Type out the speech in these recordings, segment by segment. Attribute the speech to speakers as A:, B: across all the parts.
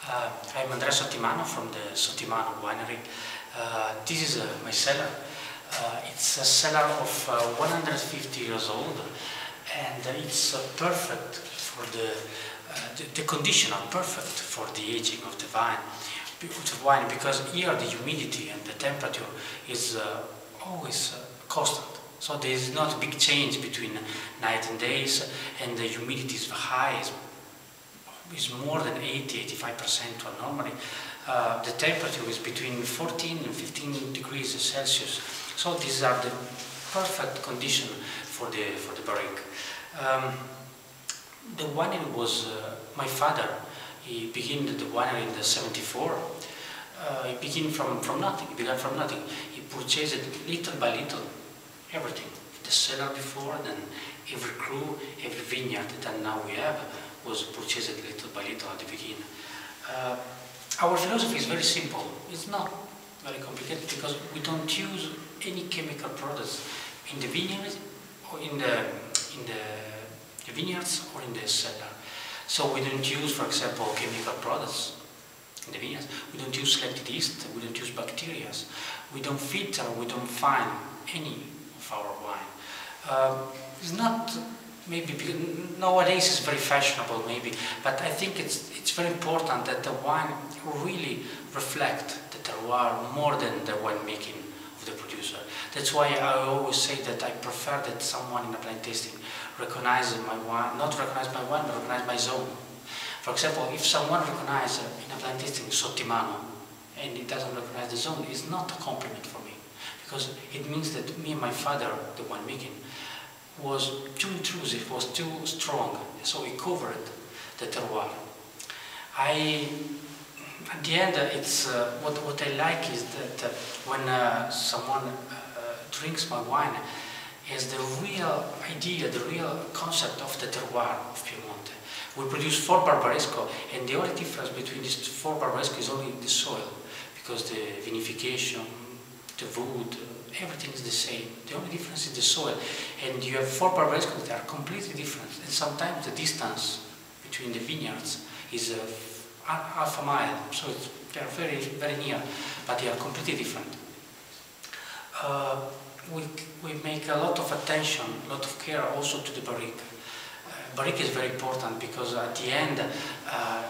A: I'm Andrea Sottimano from the Sottimano winery. This is my cellar. It's a cellar of 150 years old, and it's perfect for the condition are perfect for the aging of the wine, because here the humidity and the temperature is always constant. So there is not a big change between night and days, and the humidity is high. Is more than 80–85% normally. The temperature is between 14 and 15 degrees Celsius. So these are the perfect condition for the barrique. The winery was my father. He began the winery in the '74. He began from nothing. He began from nothing. He purchased little by little everything. The cellar before, then every crew, every vineyard that now we have was purchased little by little at the beginning. Our philosophy is very simple. It's not very complicated because we don't use any chemical products in the vineyards or in the vineyards or in the cellar. So we don't use, for example, chemical products in the vineyards. We don't use selected yeast. We don't use bacteria. We don't filter. We don't fine any of our wine. It's not. Maybe because nowadays it's very fashionable, maybe, but I think it's very important that the wine really reflect the terroir more than the winemaking of the producer. That's why I always say that I prefer that someone in a blind tasting recognizes my wine, not recognize my wine, but recognize my zone. For example, if someone recognizes in a blind tasting Sottimano and it doesn't recognize the zone, it's not a compliment for me, because it means that me and my father, the winemaking, was too intrusive, was too strong, so he covered the terroir. At the end, it's what I like is that when someone drinks my wine, is the real idea, the real concept of the terroir of Piemonte. We produce 4 Barbaresco, and the only difference between these 4 Barbaresco is only the soil, because the vinification, the wood, everything is the same. The only difference is the soil. And you have 4 Barbaresco that are completely different. And sometimes the distance between the vineyards is half a mile. So they are very, very near, but they are completely different. We make a lot of attention, a lot of care also to the barrique. Barrique is very important because at the end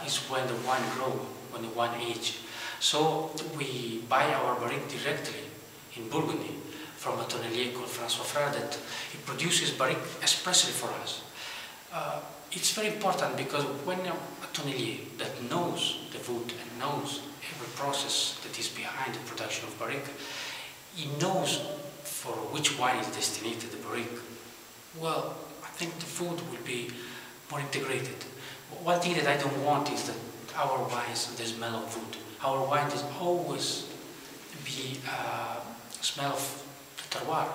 A: is when the wine grows, when the wine ages. So we buy our barrique directly in Burgundy from a tonnelier called François Frère that he produces barrique especially for us. It's very important because when a tonnelier that knows the wood and knows every process that is behind the production of barrique, he knows for which wine is destined the barrique. Well, I think the food will be more integrated. One thing that I don't want is that our wines, the smell of wood. Our wine is always be smell of the terroir.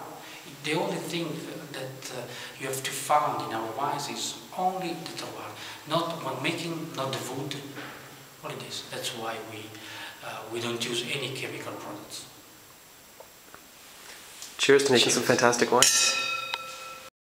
A: The only thing that you have to find in our wines is only the terroir, not winemaking, not the wood, only this. That's why we don't use any chemical products.
B: Cheers to making some fantastic wine.